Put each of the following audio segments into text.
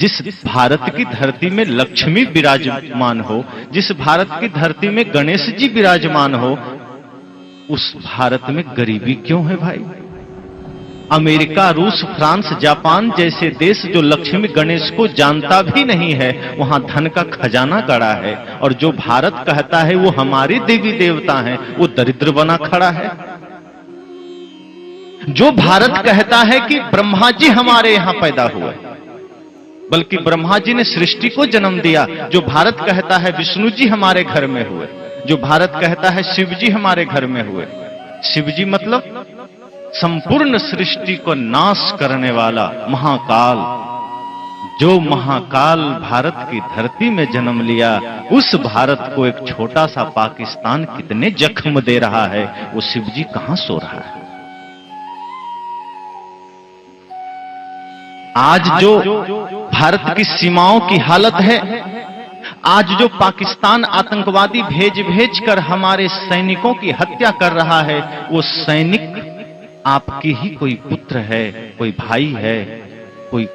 जिस भारत की धरती में लक्ष्मी विराजमान हो, जिस भारत की धरती में गणेश जी विराजमान हो, उस भारत में गरीबी क्यों है भाई? अमेरिका, रूस, फ्रांस, जापान जैसे देश जो लक्ष्मी गणेश को जानता भी नहीं है, वहां धन का खजाना गड़ा है, और जो भारत कहता है वो हमारे देवी देवता हैं, वो दरिद्र बना खड़ा है। जो भारत कहता है कि ब्रह्मा जी हमारे यहां पैदा हुए, बल्कि ब्रह्मा जी ने सृष्टि को जन्म दिया, जो भारत कहता है विष्णु जी हमारे घर में हुए, जो भारत कहता है शिव जी हमारे घर में हुए। शिव जी मतलब संपूर्ण सृष्टि को नाश करने वाला महाकाल। जो महाकाल भारत की धरती में जन्म लिया, उस भारत को एक छोटा सा पाकिस्तान कितने जख्म दे रहा है, वो शिव जी कहां सो रहा है? आज जो भारत की सीमाओं की हालत है, आज जो पाकिस्तान आतंकवादी भेज भेज कर हमारे सैनिकों की हत्या कर रहा है, वो सैनिक आपकी ही कोई पुत्र है, कोई भाई है, कोई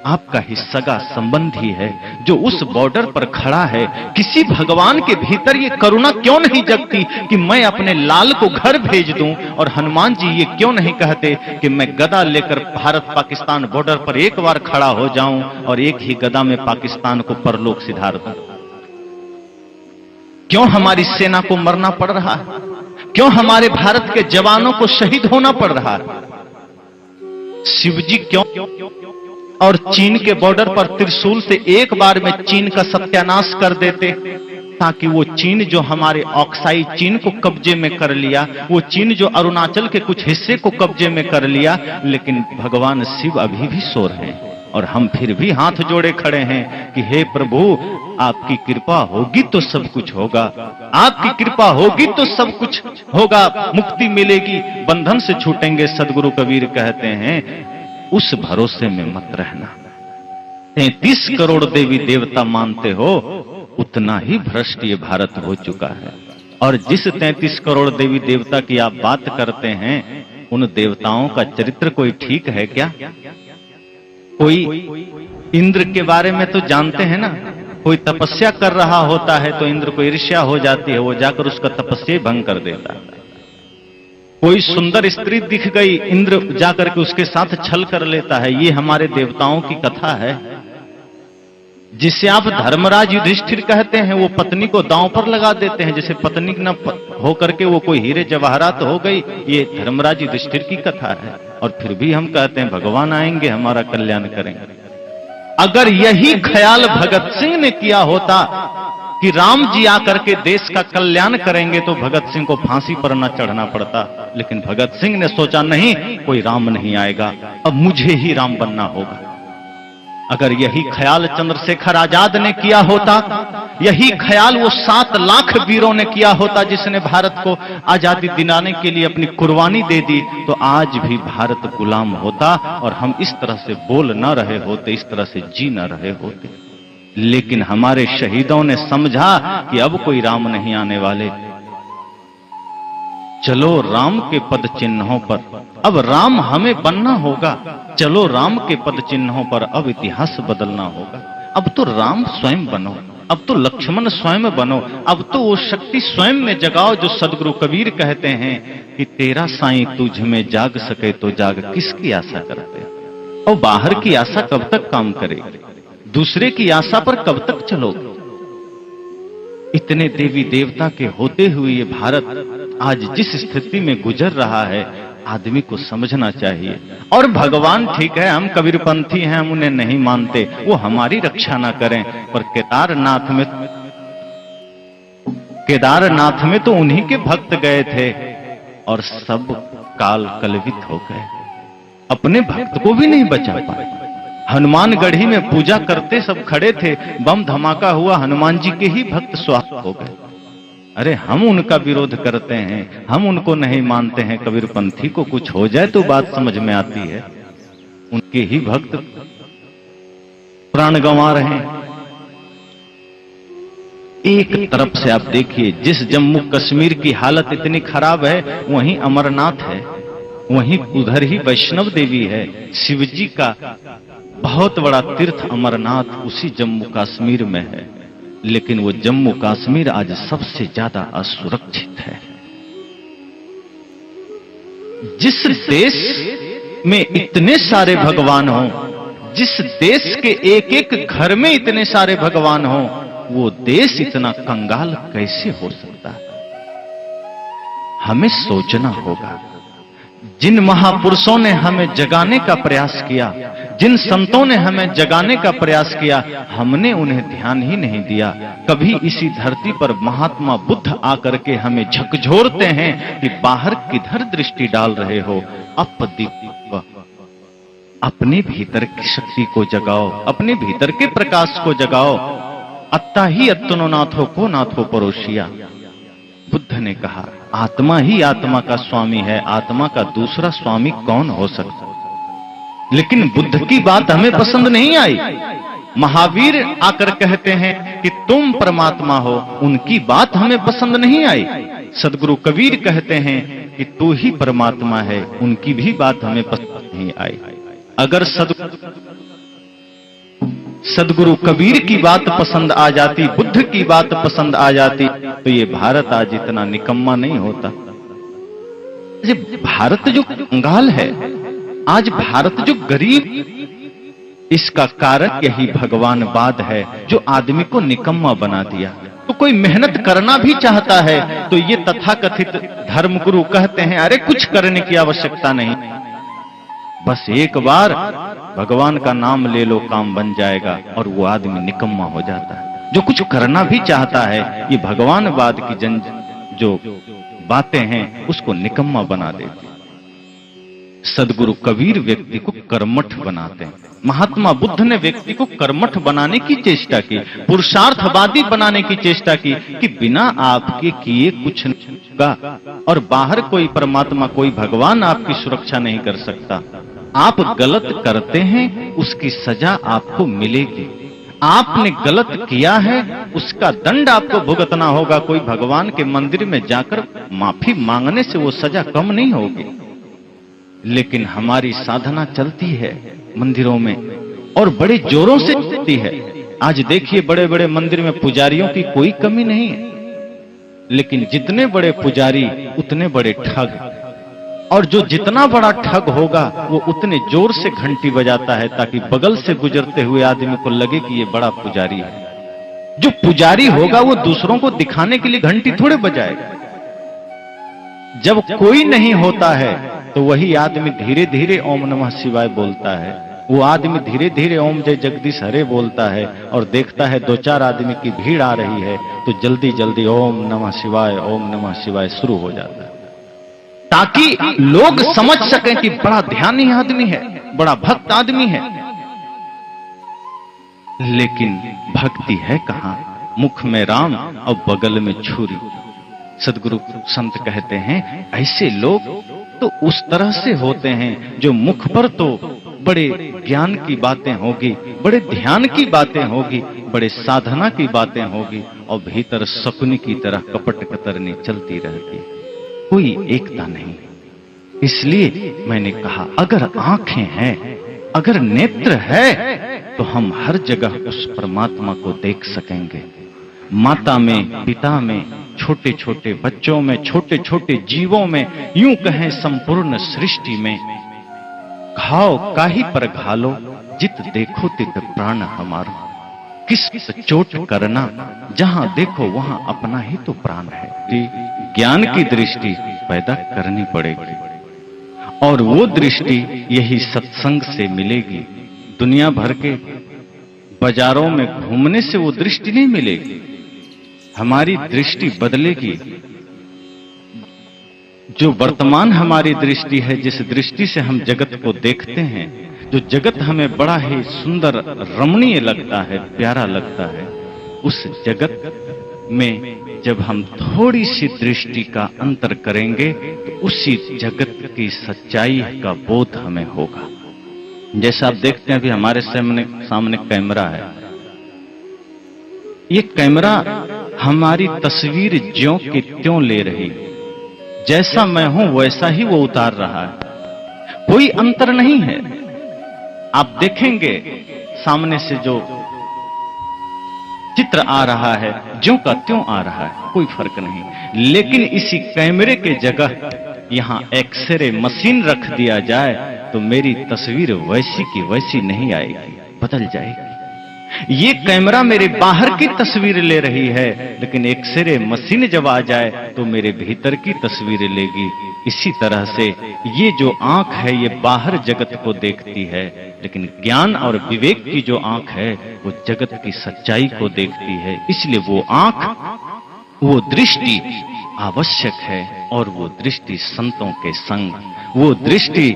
आपका ही सगा संबंधी है, जो उस बॉर्डर पर खड़ा है। किसी भगवान के भीतर ये करुणा क्यों नहीं जगती कि मैं अपने लाल को घर भेज दूं? और हनुमान जी ये क्यों नहीं कहते कि मैं गदा लेकर भारत पाकिस्तान बॉर्डर पर एक बार खड़ा हो जाऊं और एक ही गदा में पाकिस्तान को परलोक सिधार दूं? क्यों हमारी सेना को मरना पड़ रहा है? क्यों हमारे भारत के जवानों को शहीद होना पड़ रहा है? शिवजी क्यों? और चीन के बॉर्डर पर त्रिशूल से एक बार में चीन का सत्यानाश कर देते, ताकि वो चीन जो हमारे ऑक्साई चीन को कब्जे में कर लिया, वो चीन जो अरुणाचल के कुछ हिस्से को कब्जे में कर लिया, लेकिन भगवान शिव अभी भी सो रहे हैं और हम फिर भी हाथ जोड़े खड़े हैं कि हे प्रभु, आपकी कृपा होगी तो सब कुछ होगा, आपकी कृपा होगी तो सब कुछ होगा, मुक्ति मिलेगी, बंधन से छूटेंगे। सदगुरु कबीर कहते हैं उस भरोसे में मत रहना। 33 करोड़ देवी देवता मानते हो, उतना ही भ्रष्ट ये भारत हो चुका है। और जिस 33 करोड़ देवी देवता की आप बात करते हैं, उन देवताओं का चरित्र कोई ठीक है क्या? कोई इंद्र के बारे में तो जानते हैं ना, कोई तपस्या कर रहा होता है तो इंद्र को ईर्ष्या हो जाती है, वो जाकर उसका तपस्या भंग कर देता है। कोई सुंदर स्त्री दिख गई, इंद्र जाकर के उसके साथ छल कर लेता है। ये हमारे देवताओं की कथा है। जिसे आप धर्मराज युधिष्ठिर कहते हैं, वो पत्नी को दांव पर लगा देते हैं, जैसे पत्नी न हो करके वो कोई हीरे जवाहरात हो गई। ये धर्मराज युधिष्ठिर की कथा है। और फिर भी हम कहते हैं भगवान आएंगे हमारा कल्याण करेंगे। अगर यही ख्याल भगत सिंह ने किया होता कि राम जी आकर के देश का कल्याण करेंगे, तो भगत सिंह को फांसी पर न चढ़ना पड़ता। लेकिन भगत सिंह ने सोचा नहीं, कोई राम नहीं आएगा, अब मुझे ही राम बनना होगा। अगर यही ख्याल चंद्रशेखर आजाद ने किया होता, यही ख्याल वो 7 लाख वीरों ने किया होता जिसने भारत को आजादी दिलाने के लिए अपनी कुर्बानी दे दी, तो आज भी भारत गुलाम होता और हम इस तरह से बोल न रहे होते, इस तरह से जी न रहे होते। लेकिन हमारे शहीदों ने समझा कि अब कोई राम नहीं आने वाले, चलो राम के पद चिन्हों पर, अब राम हमें बनना होगा। चलो राम के पद चिन्हों पर अब इतिहास बदलना होगा। अब तो राम स्वयं बनो, अब तो लक्ष्मण स्वयं बनो, अब तो वो शक्ति स्वयं में जगाओ जो सदगुरु कबीर कहते हैं कि तेरा साईं तुझ में जाग सके तो जाग, किसकी आशा करते? और बाहर की आशा कब तक काम करेगी? दूसरे की आशा पर कब तक चलोगे? इतने देवी देवता के होते हुए ये भारत आज जिस स्थिति में गुजर रहा है, आदमी को समझना चाहिए। और भगवान ठीक है, हम कबीरपंथी हैं, हम उन्हें नहीं मानते, वो हमारी रक्षा ना करें, पर केदारनाथ में तो उन्हीं के भक्त गए थे और सब काल कलवित हो गए, अपने भक्त को भी नहीं बचा पाए। हनुमानगढ़ी में पूजा करते सब खड़े थे, बम धमाका हुआ, हनुमान जी के ही भक्त स्वाहा हो गए। अरे हम उनका विरोध करते हैं, हम उनको नहीं मानते हैं। कबीरपंथी को कुछ हो जाए तो बात समझ में आती है, उनके ही भक्त प्राण गंवा रहे हैं। एक तरफ से आप देखिए, जिस जम्मू कश्मीर की हालत इतनी खराब है, वहीं अमरनाथ है, वहीं उधर ही वैष्णव देवी है, शिवजी का बहुत बड़ा तीर्थ अमरनाथ उसी जम्मू कश्मीर में है, लेकिन वो जम्मू कश्मीर आज सबसे ज्यादा असुरक्षित है। जिस देश में इतने सारे भगवान हों, जिस देश के एक एक घर में इतने सारे भगवान हों, वो देश इतना कंगाल कैसे हो सकता है? हमें सोचना होगा। जिन महापुरुषों ने हमें जगाने का प्रयास किया, जिन संतों ने हमें जगाने का प्रयास किया, हमने उन्हें ध्यान ही नहीं दिया। कभी इसी धरती पर महात्मा बुद्ध आकर के हमें झकझोरते हैं कि बाहर किधर दृष्टि डाल रहे हो, अपदीप, अपने भीतर की शक्ति को जगाओ, अपने भीतर के प्रकाश को जगाओ। अत्ता ही अत्तनो नाथो को नाथो परोशिया। बुद्ध ने कहा आत्मा ही आत्मा का स्वामी है, आत्मा का दूसरा स्वामी कौन हो सकता? लेकिन बुद्ध की बात हमें पसंद नहीं आई। महावीर आकर कहते हैं कि तुम परमात्मा हो, उनकी बात हमें पसंद नहीं आई। सदगुरु कबीर कहते हैं कि तू ही परमात्मा है, उनकी भी बात हमें पसंद नहीं आई। अगर सदगुरु कबीर की बात पसंद आ जाती, बुद्ध की बात पसंद आ जाती, तो ये भारत आज इतना निकम्मा नहीं होता। ये भारत जो कंगाल है, आज भारत जो गरीब, इसका कारक यही भगवानवाद है जो आदमी को निकम्मा बना दिया। तो कोई मेहनत करना भी चाहता है तो ये तथाकथित धर्मगुरु कहते हैं अरे कुछ करने की आवश्यकता नहीं, बस एक बार भगवान का नाम ले लो काम बन जाएगा, और वो आदमी निकम्मा हो जाता है। जो कुछ करना भी चाहता है, ये भगवानवाद की जो बातें हैं उसको निकम्मा बना देती। सदगुरु कबीर व्यक्ति को कर्मठ बनाते हैं। महात्मा बुद्ध ने व्यक्ति को कर्मठ बनाने की चेष्टा की, पुरुषार्थवादी बनाने की चेष्टा की कि बिना आपके किए कुछ नहीं होगा, और बाहर कोई परमात्मा, कोई भगवान आपकी सुरक्षा नहीं कर सकता। आप गलत करते हैं, उसकी सजा आपको मिलेगी। आपने गलत किया है, उसका दंड आपको भुगतना होगा। कोई भगवान के मंदिर में जाकर माफी मांगने से वो सजा कम नहीं होगी। लेकिन हमारी साधना चलती है मंदिरों में, और बड़े जोरों से चलती है। आज देखिए बड़े बड़े मंदिर में पुजारियों की कोई कमी नहीं है, लेकिन जितने बड़े पुजारी उतने बड़े ठग, और जो जितना बड़ा ठग होगा वो उतने जोर से घंटी बजाता है ताकि बगल से गुजरते हुए आदमी को लगे कि ये बड़ा पुजारी है। जो पुजारी होगा वो दूसरों को दिखाने के लिए घंटी थोड़े बजाएगा। जब कोई नहीं होता है तो वही आदमी धीरे धीरे ओम नमः शिवाय बोलता है। वो आदमी धीरे धीरे ओम जय जगदीश हरे बोलता है, और देखता है दो चार आदमी की भीड़ आ रही है तो जल्दी जल्दी ओम नमः शिवाय शुरू हो जाता है, ताकि लोग समझ सकें कि बड़ा ध्यानी आदमी है, बड़ा भक्त आदमी है। लेकिन भक्ति है कहां? मुख में राम और बगल में छुरी। सदगुरु संत कहते हैं ऐसे लोग तो उस तरह से होते हैं जो मुख पर तो बड़े ज्ञान की बातें होगी, बड़े ध्यान की बातें होगी, बड़े साधना की बातें होगी, और भीतर शकुनी की तरह कपट कतरनी चलती रहती है। कोई एकता नहीं। इसलिए मैंने कहा अगर आंखें हैं, अगर नेत्र है, तो हम हर जगह उस परमात्मा को देख सकेंगे। माता में, पिता में, छोटे छोटे बच्चों में, छोटे छोटे जीवों में, यूं कहें संपूर्ण सृष्टि में। घाव काहि पर घालो, जित देखो तित प्राण हमारो। किस चोट करना, जहां देखो वहां अपना ही तो प्राण है। ज्ञान की दृष्टि पैदा करनी पड़ेगी, और वो दृष्टि यही सत्संग से मिलेगी। दुनिया भर के बाजारों में घूमने से वो दृष्टि नहीं मिलेगी। हमारी दृष्टि बदलेगी। जो वर्तमान हमारी दृष्टि है, जिस दृष्टि से हम जगत को देखते हैं, जो जगत हमें बड़ा ही सुंदर रमणीय लगता है, प्यारा लगता है, उस जगत में जब हम थोड़ी सी दृष्टि का अंतर करेंगे तो उसी जगत की सच्चाई का बोध हमें होगा। जैसा आप देखते हैं अभी हमारे सामने कैमरा है। ये कैमरा हमारी तस्वीर ज्यों की त्यों ले रही, जैसा मैं हूं वैसा ही वो उतार रहा है, कोई अंतर नहीं है। आप देखेंगे सामने से जो चित्र आ रहा है ज्यों का त्यों आ रहा है, कोई फर्क नहीं। लेकिन इसी कैमरे के जगह यहां एक्सरे मशीन रख दिया जाए तो मेरी तस्वीर वैसी की वैसी नहीं आएगी, बदल जाएगी। ये कैमरा मेरे बाहर की तस्वीर ले रही है, लेकिन एक्सरे मशीन जब आ जाए तो मेरे भीतर की तस्वीर लेगी। इसी तरह से ये जो आंख है ये बाहर जगत को देखती है, लेकिन ज्ञान और विवेक की जो आंख है वो जगत की सच्चाई को देखती है। इसलिए वो आंख, वो दृष्टि आवश्यक है, और वो दृष्टि संतों के संग, वो दृष्टि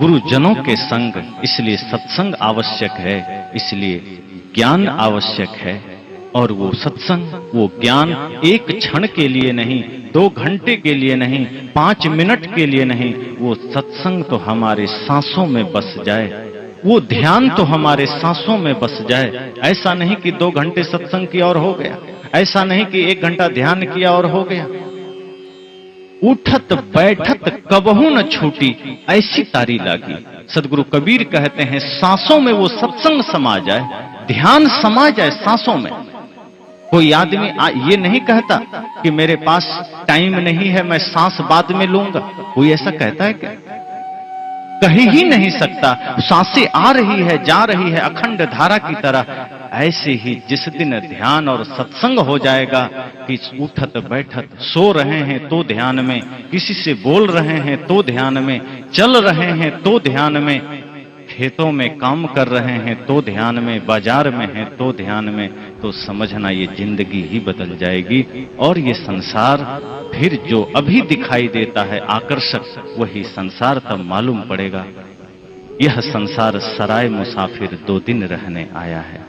गुरुजनों के संग। इसलिए सत्संग आवश्यक है, इसलिए ज्ञान आवश्यक है। और वो सत्संग, वो ज्ञान एक क्षण के लिए नहीं, 2 घंटे के लिए नहीं, 5 मिनट के लिए नहीं, वो सत्संग तो हमारे सांसों में बस जाए, वो ध्यान तो हमारे सांसों में बस जाए। ऐसा नहीं कि 2 घंटे सत्संग किया और हो गया, ऐसा नहीं कि 1 घंटा ध्यान किया और हो गया। उठत बैठत कबहू न छूटी, ऐसी तारी लागी। सदगुरु कबीर कहते हैं सांसों में वो सत्संग समा जाए, ध्यान समा जाए सांसों में। कोई आदमी ये नहीं कहता कि मेरे पास टाइम नहीं है, मैं सांस बाद में लूंगा। कोई ऐसा कहता है क्या? कह ही नहीं सकता। सांसें आ रही है, जा रही है अखंड धारा की तरह। ऐसे ही जिस दिन ध्यान और सत्संग हो जाएगा कि उठत बैठत, सो रहे हैं तो ध्यान में, किसी से बोल रहे हैं तो ध्यान में, चल रहे हैं तो ध्यान में, खेतों में काम कर रहे हैं तो ध्यान में, बाजार में हैं तो ध्यान में, तो समझना ये जिंदगी ही बदल जाएगी। और ये संसार फिर जो अभी दिखाई देता है आकर्षक, वही संसार तब मालूम पड़ेगा। यह संसार सराय मुसाफिर 2 दिन रहने आया है।